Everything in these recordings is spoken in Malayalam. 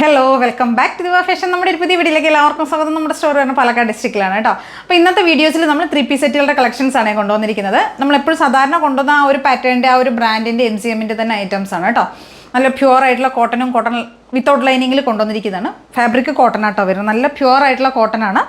ഹലോ വെൽക്കം ബാക്ക് ടു ദിവ ഫാഷൻ. നമ്മുടെ ഒരു പുതിയ വീഡിയോയിലേക്ക് എല്ലാവർക്കും സ്വാഗതം. നമ്മുടെ സ്റ്റോർ വരുന്നത് പാലക്കാട് ഡിസ്ട്രിക്റ്റിലാണ് കേട്ടോ. അപ്പോൾ ഇന്നത്തെ വീഡിയോസിൽ നമ്മൾ 3 പീസ് സെറ്റുകളുടെ കളക്ഷൻസ് ആണ് കൊണ്ടുവന്നിരിക്കുന്നത്. നമ്മളെപ്പോഴും സാധാരണ കൊണ്ടുവന്ന ആ ഒരു പാറ്റേണിൻ്റെ ആ ഒരു ബ്രാൻഡിൻ്റെ MCMൻ്റെ തന്നെ ഐറ്റംസ് ആണ് കേട്ടോ. നല്ല പ്യുവർ ആയിട്ടുള്ള കോട്ടൺ വിത്തൗട്ട് ലൈനിങ്ങിൽ കൊണ്ടുവന്നിരിക്കുന്നതാണ്. ഫാബ്രിക് കോട്ടൺ ആട്ടോ വരുന്നത്. നല്ല പ്യുവർ ആയിട്ടുള്ള കോട്ടൺ ആണ്.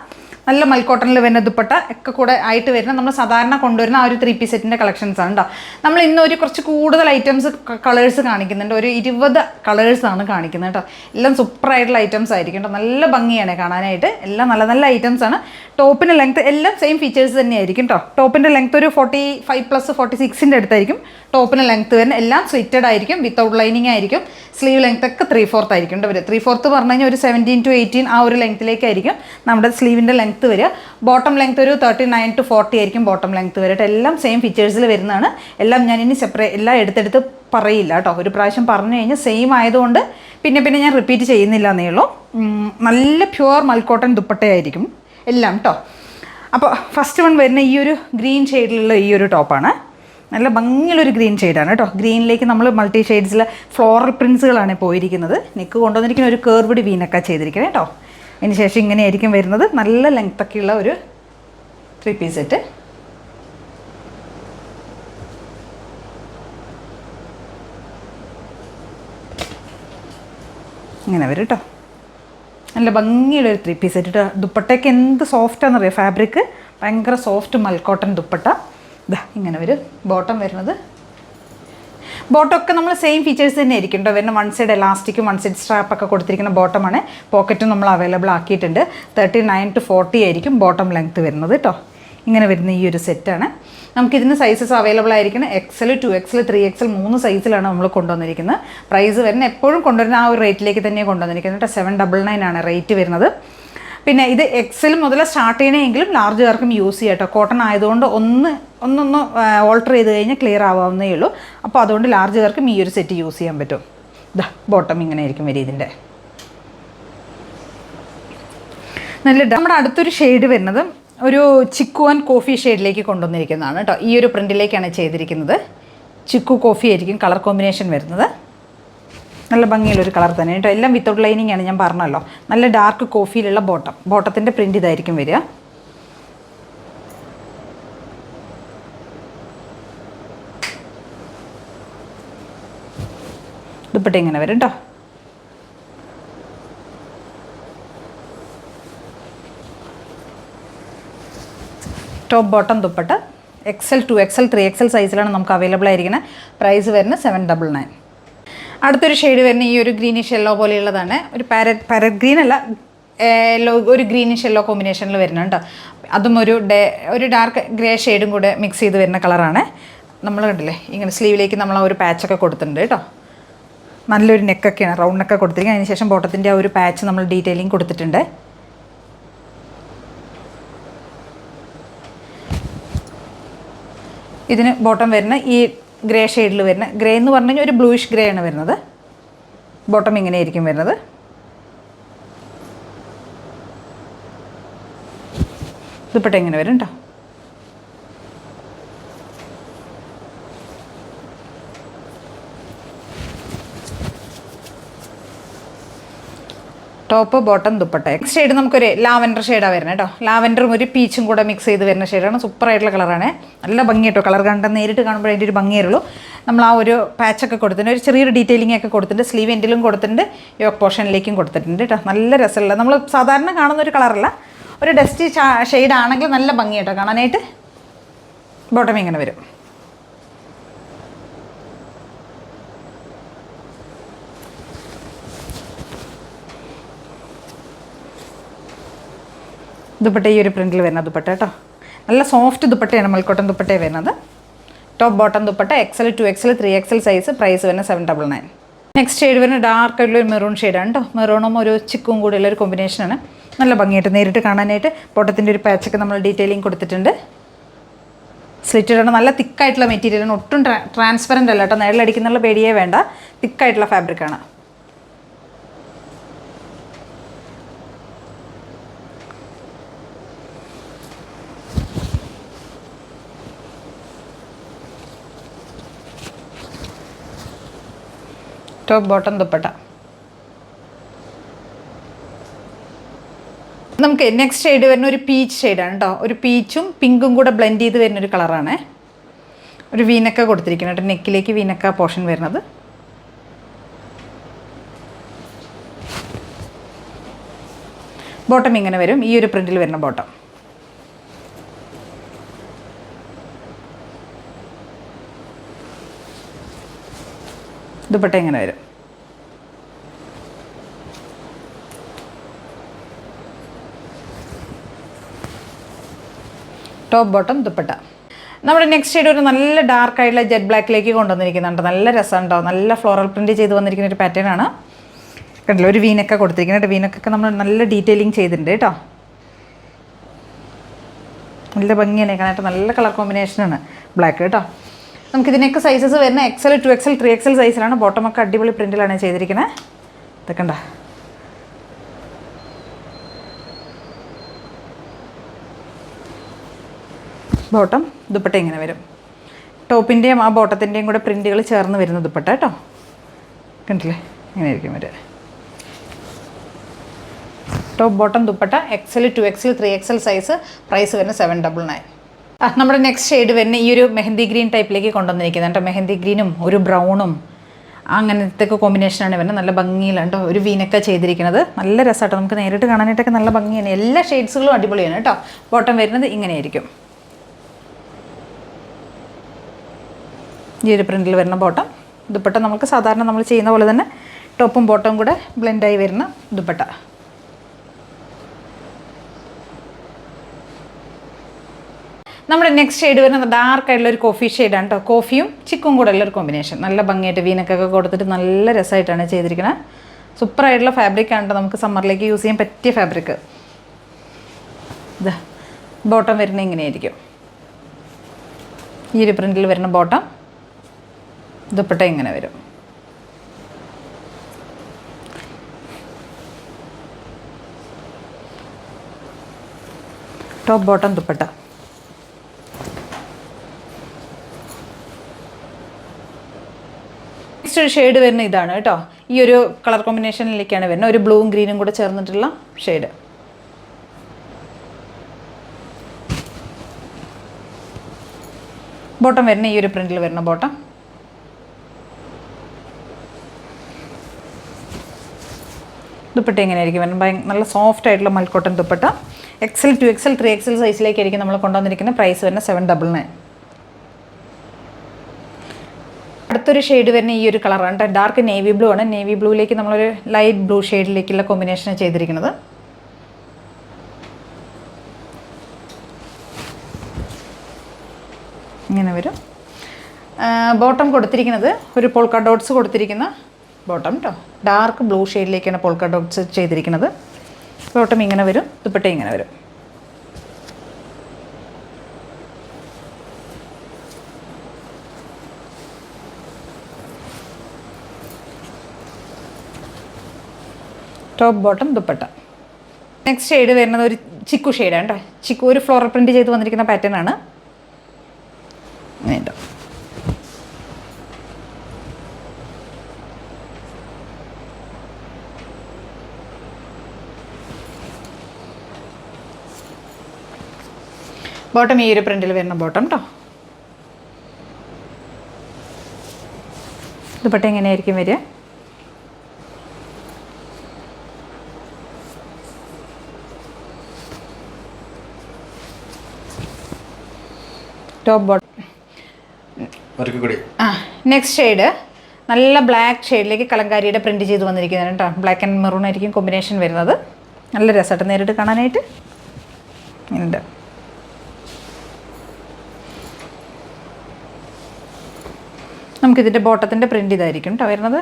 നല്ല മൽക്കോട്ടണിൽ വരുന്ന ദുപ്പട്ട ഒക്കെ കൂടെ ആയിട്ട് വരുന്ന നമ്മൾ സാധാരണ കൊണ്ടുവരുന്ന ആ ഒരു 3 പീസ് സെറ്റിൻ്റെ കളക്ഷൻസ് ആണ് കേട്ടോ. നമ്മൾ ഇന്ന് ഒരു കുറച്ച് കൂടുതൽ ഐറ്റംസ് കളേഴ്സ് കാണിക്കുന്നുണ്ട്. ഒരു 20 കളേഴ്സാണ് കാണിക്കുന്നത് കേട്ടോ. എല്ലാം സൂപ്പറായിട്ടുള്ള ഐറ്റംസ് ആയിരിക്കും കേട്ടോ. നല്ല ഭംഗിയാണ് കാണാനായിട്ട്. എല്ലാം നല്ല നല്ല ഐറ്റംസ് ആണ്. ടോപ്പിൻ്റെ ലെങ്ത്ത് എല്ലാം സെയിം ഫീച്ചേഴ്സ് തന്നെയായിരിക്കും കേട്ടോ. ടോപ്പിൻ്റെ ലെങ്ത്ത് ഒരു 45+ 46ൻ്റെ അടുത്തായിരിക്കും ടോപ്പിന് ലെങ്ത്ത് വരുന്നത്. എല്ലാം സ്ലിറ്റഡ് ആയിരിക്കും, വിത്തൗട്ട് ലൈനിങ് ആയിരിക്കും. സ്ലീവ് ലെങ്ത്ത് ഒക്കെ 3/4 ആയിരിക്കും കേട്ടോ. 3/4 പറഞ്ഞു കഴിഞ്ഞാൽ ഒരു 17 to 18 ആ ഒരു ലെങ്ത്തിലേക്കായിരിക്കും നമ്മുടെ സ്ലീവിൻ്റെ ലെങ്ത്ത് വരിക. ബോട്ടം ലെങ്ത്ത് ഒരു 39 to 40 ആയിരിക്കും ബോട്ടം ലെങ്ത്ത് വരിക. എല്ലാം സെയിം ഫീച്ചേഴ്സിൽ വരുന്നതാണ്. എല്ലാം ഞാൻ ഇനി എല്ലാം എടുത്തെടുത്ത് പറയില്ല കേട്ടോ. ഒരു പ്രാവശ്യം പറഞ്ഞു കഴിഞ്ഞാൽ സെയിം ആയതുകൊണ്ട് പിന്നെ ഞാൻ റിപ്പീറ്റ് ചെയ്യുന്നില്ല എന്നേ ഉള്ളൂ. നല്ല പ്യുവർ മൽക്കോട്ടൺ ദുപ്പട്ടയായിരിക്കും എല്ലാം കേട്ടോ. അപ്പോൾ ഫസ്റ്റ് വൺ വരുന്ന ഈ ഒരു ഗ്രീൻ ഷെയ്ഡിലുള്ള ഈ ഒരു ടോപ്പാണ്. നല്ല ഭംഗിയുള്ളൊരു ഗ്രീൻ ഷെയ്ഡാണ് കേട്ടോ. ഗ്രീനിലേക്ക് നമ്മൾ മൾട്ടി ഷെയ്ഡ്സിലെ ഫ്ലോറൽ പ്രിൻസുകളാണ് പോയിരിക്കുന്നത്. നെക്ക് കൊണ്ടുവന്നിരിക്കുന്ന ഒരു കേർവ്ഡ് വീനൊക്കെ ചെയ്തിരിക്കുന്നത് കേട്ടോ. അതിന് ശേഷം ഇങ്ങനെയായിരിക്കും വരുന്നത്. നല്ല ലെങ്ത്തൊക്കെയുള്ള ഒരു 3 പീസ് സെറ്റ്. ഇങ്ങനെ വരും കേട്ടോ. നല്ല ഭംഗിയുള്ളൊരു 3 പീസ് സെറ്റ് കേട്ടോ. ദുപ്പട്ടയ്ക്ക് എന്ത് സോഫ്റ്റാണെന്നറിയാം. ഫാബ്രിക് ഭയങ്കര സോഫ്റ്റ് മൽക്കോട്ടൺ ദുപ്പട്ട. ഇതാ ഇങ്ങനെ വരും. ബോട്ടം വരുന്നത് ബോട്ടമൊക്കെ നമ്മൾ സെയിം ഫീച്ചേഴ്സ് തന്നെ ആയിരിക്കും കേട്ടോ വരുന്ന. 1 സൈഡ് എലാസ്റ്റിക്കും 1 സൈഡ് സ്ട്രാപ്പൊക്കെ കൊടുത്തിരിക്കുന്ന ബോട്ടമാണ്. പോക്കറ്റും നമ്മൾ അവൈലബിൾ ആക്കിയിട്ടുണ്ട്. 39 to 40 ആയിരിക്കും ബോട്ടം ലെങ്ത്ത് വരുന്നത് കേട്ടോ. ഇങ്ങനെ വരുന്ന ഈ ഒരു സെറ്റാണ്. നമുക്കിതിന് സൈസസ് അവൈലബിൾ ആയിരിക്കണം. XL 2XL 3XL 3 സൈസിലാണ് നമ്മൾ കൊണ്ടുവന്നിരിക്കുന്നത്. പ്രൈസ് വരുന്നത് എപ്പോഴും കൊണ്ടുവരുന്ന ആ ഒരു റേറ്റിലേക്ക് തന്നെ കൊണ്ടുവന്നിരിക്കുന്നത് കേട്ടോ. 799 ആണ് റേറ്റ് വരുന്നത്. പിന്നെ ഇത് XL മുതൽ സ്റ്റാർട്ട് ചെയ്യണമെങ്കിലും ലാർജുകാർക്കും യൂസ് ചെയ്യാം കേട്ടോ. കോട്ടൺ ആയതുകൊണ്ട് ഒന്ന് ഓൾട്ടർ ചെയ്ത് കഴിഞ്ഞാൽ ക്ലിയർ ആവാവുന്നേ ഉള്ളൂ. അപ്പോൾ അതുകൊണ്ട് ലാർജുകാർക്കും ഈ ഒരു സെറ്റ് യൂസ് ചെയ്യാൻ പറ്റും. ഇതാ ബോട്ടം ഇങ്ങനെ ആയിരിക്കും വരും ഇതിൻ്റെ. നല്ല നമ്മുടെ അടുത്തൊരു ഷെയ്ഡ് വരുന്നത് ഒരു ചിക്കു ആൻഡ് കോഫി ഷെയ്ഡിലേക്ക് കൊണ്ടുവന്നിരിക്കുന്നതാണ് കേട്ടോ. ഈ ഒരു പ്രിൻറ്റിലേക്കാണ് ചെയ്തിരിക്കുന്നത്. ചിക്കു കോഫി ആയിരിക്കും കളർ കോമ്പിനേഷൻ വരുന്നത്. നല്ല ഭംഗിയുള്ളൊരു കളർ തന്നെ കേട്ടോ. എല്ലാം വിത്തൗട്ട് ലൈനിങ് ആണ് ഞാൻ പറഞ്ഞല്ലോ. നല്ല ഡാർക്ക് കോഫിയിലുള്ള ബോട്ടത്തിൻ്റെ പ്രിൻ്റ് ഇതായിരിക്കും വരിക. ദുപ്പട്ട ഇങ്ങനെ വരും കേട്ടോ. Top bottom dupatta XL 2XL 3XL സൈസിലാണ് നമുക്ക് അവൈലബിൾ ആയിരിക്കുന്നത്. പ്രൈസ് വരുന്നത് 799. അടുത്തൊരു ഷെയ്ഡ് വരുന്ന ഈ ഒരു ഗ്രീനിഷ് യെല്ലോ പോലെയുള്ളതാണ്. ഒരു പാരറ്റ് ഗ്രീൻ അല്ല, ഒരു ഗ്രീനിഷ് യെല്ലോ കോമ്പിനേഷനിൽ വരുന്നുണ്ട്. അതും ഒരു ഡാർക്ക് ഗ്രേ ഷെയ്ഡും കൂടെ മിക്സ് ചെയ്ത് വരുന്ന കളറാണ്. നമ്മൾ കണ്ടില്ലേ ഇങ്ങനെ സ്ലീവിലേക്ക് നമ്മൾ ആ ഒരു പാച്ചൊക്കെ കൊടുത്തിട്ടുണ്ട് കേട്ടോ. നല്ലൊരു നെക്കൊക്കെയാണ്, റൗണ്ട് നെക്കൊക്കെ കൊടുത്തിരിക്കുന്നത്. അതിന് ശേഷം ബോട്ടത്തിൻ്റെ ആ ഒരു പാച്ച് നമ്മൾ ഡീറ്റെയിലിംഗ് കൊടുത്തിട്ടുണ്ട്. ഇതിന് ബോട്ടം വരുന്ന ഈ ഗ്രേ ഷെയ്ഡിൽ വരുന്ന, ഗ്രേ എന്ന് പറഞ്ഞു കഴിഞ്ഞാൽ ഒരു ബ്ലൂയിഷ് ഗ്രേ ആണ് വരുന്നത്. ബോട്ടം ഇങ്ങനെ ആയിരിക്കും വരുന്നത്. ദുപ്പട്ട ഇങ്ങനെ വരും കേട്ടോ. Top bottom dupatta. Next shade നമുക്കൊരു ലാവൻഡർ ഷെയ്ഡാണ് വരുന്നത് കേട്ടോ. ലാവൻഡറും ഒരു പീച്ചും കൂടെ മിക്സ് ചെയ്ത് വരുന്ന ഷെയ്ഡാണ്. സൂപ്പറായിട്ടുള്ള കളറാണ്. നല്ല ഭംഗി കേട്ടോ. കളർ കണ്ട നേരിട്ട് കാണുമ്പോൾ അതിൻ്റെ ഒരു ഭംഗിയുള്ളൂ. നമ്മൾ ആ ഒരു പാച്ചൊക്കെ കൊടുത്തിട്ടുണ്ട്. ഒരു ചെറിയൊരു ഡീറ്റെയിലിംഗ് ഒക്കെ കൊടുത്തിട്ടുണ്ട്. സ്ലീവ് എൻഡിലും കൊടുത്തിട്ടുണ്ട്, യോക്ക് പോർഷനിലേക്കും കൊടുത്തിട്ടുണ്ട് കേട്ടോ. നല്ല രസമുള്ള, നമ്മൾ സാധാരണ കാണുന്ന ഒരു കളറല്ല, ഒരു ഡസ്റ്റി ഷെയ്ഡാണെങ്കിൽ നല്ല ഭംഗി കേട്ടോ കാണാനായിട്ട്. ബോട്ടം ഇങ്ങനെ വരും. ദുപ്പട്ട ഈ ഒരു പ്രിൻറ്റിൽ വരുന്ന ദുപ്പട്ട കേട്ടോ. നല്ല സോഫ്റ്റ് ദുപ്പട്ടയാണ്, മൽക്കോട്ടൺ ദുപ്പട്ടയാണ് വരുന്നത്. Top bottom dupatta XL 2XL 3XL size. Price വരുന്നത് 799. നെക്സ്റ്റ് ഷെയ്ഡ് വരുന്നത് ഡാർക്ക് ആയിട്ടുള്ളൊരു മെറൂൺ ഷെയ്ഡാണ് കേട്ടോ. മെറൂണും ഒരു ചിക്കും കൂടിയുള്ള ഒരു കോമ്പിനേഷനാണ്. നല്ല ഭംഗിയായിട്ട് നേരിട്ട് കാണാനായിട്ട്. ബോട്ടത്തിൻ്റെ ഒരു പാച്ചൊക്കെ നമ്മൾ ഡീറ്റെയിലിംഗ് കൊടുത്തിട്ടുണ്ട്. സ്ലിറ്റഡാണ്. നല്ല തിക്കായിട്ടുള്ള മെറ്റീരിയലാണ്. ഒട്ടും ട്രാൻസ്പെറൻ്റ് അല്ല കേട്ടോ. നിഴലടിക്കുന്നുള്ള പേടിയേ വേണ്ട. തിക്കായിട്ടുള്ള ഫാബ്രിക്കാണ്. Top bottom dupatta. നമുക്ക് നെക്സ്റ്റ് ഷെയ്ഡ് വരുന്ന ഒരു പീച്ച് ഷെയ്ഡാണ് കേട്ടോ. ഒരു പീച്ചും പിങ്കും കൂടെ ബ്ലെൻഡ് ചെയ്ത് വരുന്നൊരു കളറാണ്. ഒരു വീനക്ക കൊടുത്തിരിക്കുന്നത് കേട്ടോ, നെക്കിലേക്ക് വീനക്ക പോർഷൻ വരുന്നത്. ബോട്ടം ഇങ്ങനെ വരും, ഈ ഒരു പ്രിൻറ്റിൽ വരുന്ന ബോട്ടം. ദുപ്പട്ട ഇങ്ങനെ വരും. Top bottom dupatta. നമ്മുടെ നെക്സ്റ്റ് ഷെയ്ഡ് ഒരു നല്ല ഡാർക്ക് ആയിട്ടുള്ള ജെറ്റ് ബ്ലാക്കിലേക്ക് കൊണ്ടുവന്നിരിക്കുന്നുണ്ട്. നല്ല രസമുണ്ടോ, നല്ല ഫ്ലോറൽ പ്രിൻറ്റ് ചെയ്ത് വന്നിരിക്കുന്ന ഒരു പാറ്റേൺ ആണ്. കണ്ടില്ല, ഒരു വീനൊക്കെ കൊടുത്തിരിക്കുന്നുണ്ട്. വീനൊക്കെ നമ്മൾ നല്ല ഡീറ്റെയിലിംഗ് ചെയ്തിട്ടുണ്ട് കേട്ടോ. നല്ല ഭംഗിയാണ് കാണാനായിട്ട്, നല്ല കളർ കോമ്പിനേഷനാണ് ബ്ലാക്ക് കേട്ടോ. നമുക്കിതിനൊക്കെ സൈസസ് വരുന്ന XL, 2XL, 3XL സൈസിലാണ്. ബോട്ടമൊക്കെ അടിപൊളി പ്രിൻറ്റിലാണ് ചെയ്തിരിക്കുന്നത്. ഇതൊക്കെ ഉണ്ടോ, ബോട്ടം ദുപ്പട്ട ഇങ്ങനെ വരും. ടോപ്പിൻ്റെയും ആ ബോട്ടത്തിൻ്റെയും കൂടെ പ്രിൻറ്റുകൾ ചേർന്ന് വരുന്ന ദുപ്പട്ട കേട്ടോ. കണ്ടില്ലേ, ഇങ്ങനെ ആയിരിക്കും വരിക. Top bottom dupatta XL, 2XL, 3XL size. Price വരുന്നത് 799. നമ്മുടെ നെക്സ്റ്റ് ഷെയ്ഡ് വരുന്ന ഈ ഒരു മെഹന്തി ഗ്രീൻ ടൈപ്പിലേക്ക് കൊണ്ടുവന്നിരിക്കുന്നത് കേട്ടോ. മെഹന്തി ഗ്രീനും ഒരു ബ്രൗണും അങ്ങനത്തെ ഒക്കെ കോമ്പിനേഷനാണ് വരുന്നത്. നല്ല ഭംഗിയിലുണ്ടോ, ഒരു വീനൊക്കെ ചെയ്തിരിക്കുന്നത്. നല്ല രസമാട്ടോ, നമുക്ക് നേരിട്ട് കാണാനായിട്ടൊക്കെ നല്ല ഭംഗിയാണ്. എല്ലാ ഷെയ്ഡ്സുകളും അടിപൊളിയാണ് കേട്ടോ. ബോട്ടം വരുന്നത് ഇങ്ങനെയായിരിക്കും, ഈ ഒരു പ്രിൻറ്റിൽ വരുന്ന ബോട്ടം. ദുപ്പട്ട നമുക്ക് സാധാരണ നമ്മൾ ചെയ്യുന്ന പോലെ തന്നെ ടോപ്പും ബോട്ടവും കൂടെ ബ്ലെൻഡായി വരുന്ന ദുപ്പട്ട. നമ്മുടെ നെക്സ്റ്റ് ഷെയ്ഡ് വരുന്നത് ഡാർക്ക് ആയിട്ടുള്ള ഒരു കോഫി ഷെയ്ഡാണ് കേട്ടോ. കോഫിയും ചിക്കും കൂടെ ഉള്ളൊരു കോമ്പിനേഷൻ. നല്ല ഭംഗിയായിട്ട് വീനക്കൊക്കെ കൊടുത്തിട്ട് നല്ല രസമായിട്ടാണ് ചെയ്തിരിക്കുന്നത്. സൂപ്പറായിട്ടുള്ള ഫാബ്രിക്കാണ് കേട്ടോ, നമുക്ക് സമ്മറിലേക്ക് യൂസ് ചെയ്യാൻ പറ്റിയ ഫാബ്രിക്. ഇത് ബോട്ടം വരുന്നത് ഇങ്ങനെയായിരിക്കും, ഈ ഒരു പ്രിൻറ്റിൽ വരുന്ന ബോട്ടം. ദുപ്പട്ട ഇങ്ങനെ വരും. Top bottom dupatta. നെക്സ്റ്റ് ഒരു ഷെയ്ഡ് വരുന്ന ഇതാണ് കേട്ടോ. ഈ ഒരു കളർ കോമ്പിനേഷനിലേക്കാണ് വരുന്നത്. ഒരു ബ്ലൂവും ഗ്രീനും കൂടെ ചേർന്നിട്ടുള്ള ഷെയ്ഡ്. ബോട്ടം വരുന്ന ഈ ഒരു പ്രിൻറ്റിൽ വരുന്ന ബോട്ടം. ദുപ്പട്ട എങ്ങനെയായിരിക്കും വരുന്നത്, നല്ല സോഫ്റ്റ് ആയിട്ടുള്ള മൽക്കോട്ടൺ ദുപ്പട്ട. XL, 2XL, 3XL സൈസിലേക്കായിരിക്കും നമ്മൾ കൊണ്ടുവന്നിരിക്കുന്നത്. പ്രൈസ് വരുന്നത് 799. അടുത്തൊരു ഷെയ്ഡ് വരുന്ന ഈ ഒരു കളറാണ്, ഡാർക്ക് നേവി ബ്ലൂ ആണ്. നേവി ബ്ലൂയിലേക്ക് നമ്മളൊരു ലൈറ്റ് ബ്ലൂ ഷെയ്ഡിലേക്കുള്ള കോമ്പിനേഷൻ ചെയ്തിരിക്കുന്നത്. ഇങ്ങനെ വരും. ബോട്ടം കൊടുത്തിരിക്കുന്നത് ഒരു പോൾക്ക ഡോട്ട്സ് കൊടുത്തിരിക്കുന്ന ബോട്ടം കേട്ടോ. ഡാർക്ക് ബ്ലൂ ഷെയ്ഡിലേക്കാണ് പോൾക്ക ഡോട്ട്സ് ചെയ്തിരിക്കുന്നത്. ബോട്ടം ഇങ്ങനെ വരും, ദുപ്പട്ട ഇങ്ങനെ വരും. Top bottom dupatta. Next shade വരുന്നത് ഒരു ചിക്കു ഷെയ്ഡാണ് കേട്ടോ. ചിക്കു ഒരു ഫ്ലോറൽ പ്രിൻറ്റ് ചെയ്ത് വന്നിരിക്കുന്ന പാറ്റേൺ ആണ്. ഇങ്ങനെയുണ്ടോ, ബോട്ടം ഈ ഒരു പ്രിൻറ്റിൽ വരുന്ന ബോട്ടം കേട്ടോ. ദുപ്പട്ട എങ്ങനെയായിരിക്കും വരിക, ടോപ്പ് ബോട്ടം. നെക്സ്റ്റ് ഷെയ്ഡ് നല്ല ബ്ലാക്ക് ഷെയ്ഡിലേക്ക് കലങ്കാരിയുടെ പ്രിൻറ്റ് ചെയ്ത് വന്നിരിക്കുന്നതാണ് കേട്ടോ. ബ്ലാക്ക് ആൻഡ് മെറൂൺ ആയിരിക്കും കോമ്പിനേഷൻ വരുന്നത്. നല്ല രസമായിട്ട് നേരിട്ട് കാണാനായിട്ട് ഉണ്ട്. നമുക്കിതിൻ്റെ ബോട്ടത്തിൻ്റെ പ്രിൻറ്റ് ഇതായിരിക്കും കേട്ടോ വരുന്നത്.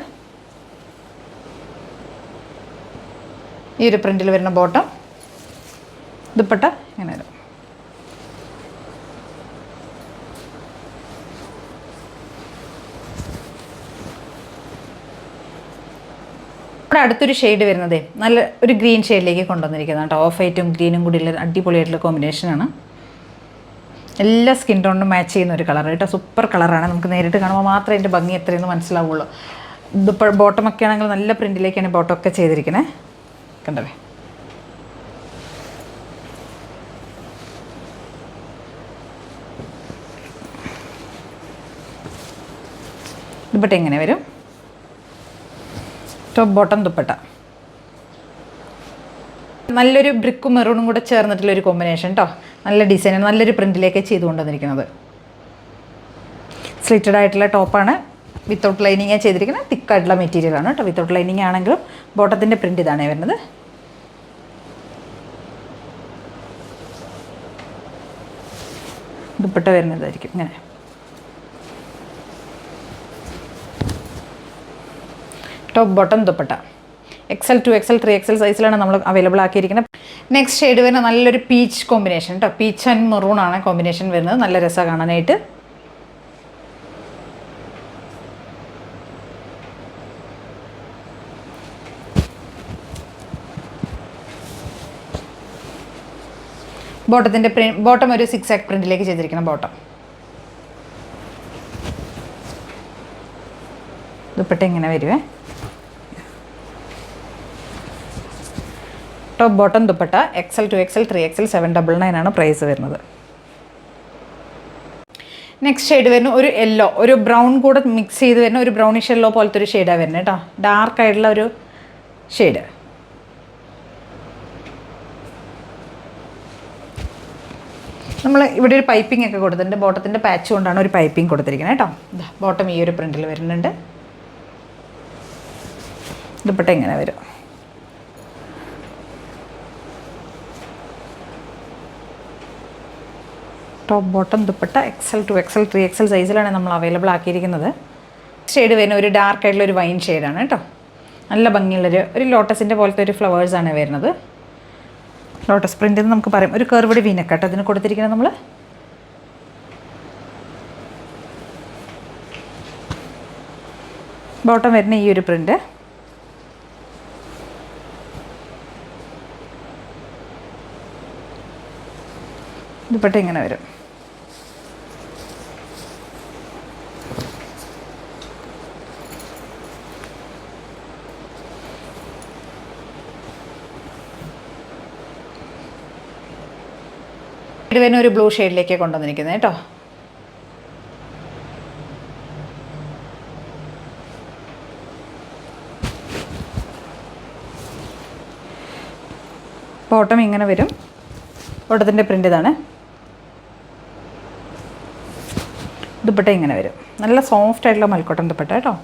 ഈ ഒരു പ്രിൻറ്റിൽ വരുന്ന ബോട്ടം. ദുപ്പട്ട ഇങ്ങനെ വരും. ഇവിടെ അടുത്തൊരു ഷെയ്ഡ് വരുന്നത് നല്ല ഒരു ഗ്രീൻ ഷെയ്ഡിലേക്ക് കൊണ്ടുവന്നിരിക്കുന്നത് കേട്ടോ. ഓഫ് വൈറ്റും ഗ്രീനും കൂടി ഉള്ള അടിപൊളിയായിട്ടുള്ള കോമ്പിനേഷനാണ്. എല്ലാ സ്കിൻ ടോണിനും മാച്ച് ചെയ്യുന്ന ഒരു കളർ കേട്ടോ. സൂപ്പർ കളറാണ്. നമുക്ക് നേരിട്ട് കാണുമ്പോൾ മാത്രമേ അതിൻ്റെ ഭംഗി എത്രയെന്ന് മനസ്സിലാവുള്ളൂ. ഇതിപ്പോൾ ബോട്ടമൊക്കെ ആണെങ്കിൽ നല്ല പ്രിൻറ്റിലേക്കാണ് ബോട്ടമൊക്കെ ചെയ്തിരിക്കുന്നത്. കണ്ടല്ലേ, ദുപ്പട്ട എങ്ങനെ വരും, ടോപ്പ് ബോട്ടം ദുപ്പട്ട. നല്ലൊരു ബ്രിക്കും മെറൂണും കൂടെ ചേർന്നിട്ടുള്ളൊരു കോമ്പിനേഷൻ കേട്ടോ. നല്ല ഡിസൈനാണ്, നല്ലൊരു പ്രിൻറ്റിലേക്ക് ചെയ്തു കൊണ്ടുവന്നിരിക്കുന്നത്. സ്ലിറ്റഡ് ആയിട്ടുള്ള ടോപ്പാണ്, വിത്തൗട്ട് ലൈനിങ് ചെയ്തിരിക്കുന്നത്. തിക്കായിട്ടുള്ള മെറ്റീരിയലാണ് കേട്ടോ. വിത്തൗട്ട് ലൈനിങ് ആണെങ്കിലും ബോട്ടത്തിൻ്റെ പ്രിൻറ്റ് ഇതാണ് വരുന്നത്. ദുപ്പട്ട വരുന്നതായിരിക്കും ഇങ്ങനെ. Top bottom dupatta XL 2XL 3XL സൈസിലാണ് നമ്മൾ അവൈലബിൾ ആക്കിയിരിക്കുന്നത്. നെക്സ്റ്റ് ഷെയ്ഡ് വരുന്നത് നല്ലൊരു പീച്ച് കോമ്പിനേഷൻ കേട്ടോ. പീച്ച് ആൻഡ് മെറൂൺ ആണ് കോമ്പിനേഷൻ വരുന്നത്. നല്ല രസമാണ് കാണാനായിട്ട്. ബോട്ടത്തിൻ്റെ ബോട്ടം ഒരു 6 ആക്ക് പ്രിൻറ്റിലേക്ക് ചെയ്തിരിക്കണം ബോട്ടം. ദുപ്പട്ട ഇങ്ങനെ വരുവേ. Top bottom dupatta XL 2XL 3XL 799 ആണ് പ്രൈസ് വരുന്നത്. നെക്സ്റ്റ് ഷെയ്ഡ് വരുന്ന ഒരു യെല്ലോ, ഒരു ബ്രൗൺ കൂടെ മിക്സ് ചെയ്ത് വരുന്ന ഒരു ബ്രൗണിഷ് യെല്ലോ പോലത്തെ ഒരു ഷെയ്ഡാണ് വരുന്നത് കേട്ടോ. ഡാർക്ക് ആയിട്ടുള്ള ഒരു ഷെയ്ഡ്. നമ്മൾ ഇവിടെ ഒരു പൈപ്പിംഗ് ഒക്കെ കൊടുത്തിട്ടുണ്ട്. ബോട്ടത്തിൻ്റെ പാച്ച് കൊണ്ടാണ് ഒരു പൈപ്പിംഗ് കൊടുത്തിരിക്കുന്നത് കേട്ടോ. ബോട്ടം ഈ ഒരു പ്രിൻറ്റിൽ വരുന്നുണ്ട്. ദുപ്പട്ട ഇങ്ങനെ വരും. Top bottom dupatta XL 2XL 3XL സൈസിലാണ് നമ്മൾ അവൈലബിൾ ആക്കിയിരിക്കുന്നത്. ഷെയ്ഡ് വരുന്ന ഒരു ഡാർക്ക് ആയിട്ടുള്ള ഒരു വൈൻ ഷെയ്ഡാണ് കേട്ടോ. നല്ല ഭംഗിയുള്ളൊരു ലോട്ടസിൻ്റെ പോലത്തെ ഒരു ഫ്ലവേഴ്സാണ് വരുന്നത്. ലോട്ടസ് പ്രിൻ്റ് എന്ന് നമുക്ക് പറയാം. ഒരു കർവ്ഡ് വീനക്കാട്ടോ അതിന് കൊടുത്തിരിക്കുന്നത് നമ്മൾ. ബോട്ടം വരുന്ന ഈ ഒരു പ്രിൻ്റ്. ദുപ്പട്ട ഇങ്ങനെ വരും. ഇത് വരുന്ന ഒരു ബ്ലൂ ഷെയ്ഡിലേക്ക് കൊണ്ടുവന്നിരിക്കുന്നത് കേട്ടോ. ബോട്ടം ഇങ്ങനെ വരും. ബോട്ടത്തിൻ്റെ പ്രിൻ്റ് ഇതാണ്. ദുപ്പട്ട ഇങ്ങനെ വരും. നല്ല സോഫ്റ്റ് ആയിട്ടുള്ള മൽക്കോട്ടൻ ദുപ്പട്ട കേട്ടോ.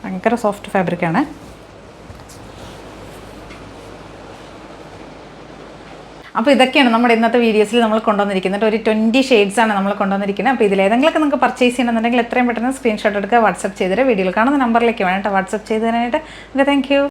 ഭയങ്കര സോഫ്റ്റ് ഫാബ്രിക്കാണ്. അപ്പോൾ ഇതൊക്കെയാണ് നമ്മുടെ ഇന്നത്തെ വീഡിയോസിൽ നമ്മൾ കൊണ്ടുവന്നിരിക്കുന്നത്. ഒരു 20 ഷെയ്ഡ്സാണ് നമ്മൾ കൊണ്ടുവന്നിരിക്കുന്നത്. അപ്പോൾ ഇതിലേതെങ്കിലുമൊക്കെ നിങ്ങൾക്ക് പർച്ചേസ് ചെയ്യണമെന്നുണ്ടെങ്കിൽ എത്രയും പെട്ടെന്ന് സ്ക്രീൻഷോട്ട് എടുക്കുക, വാട്സപ്പ് ചെയ്തിട്ട് വീഡിയോയിൽ കാണുന്ന നമ്പറിലേക്ക് വേണം കേട്ടോ വാട്സപ്പ് ചെയ്തതിനായിട്ട്. Okay, thank U.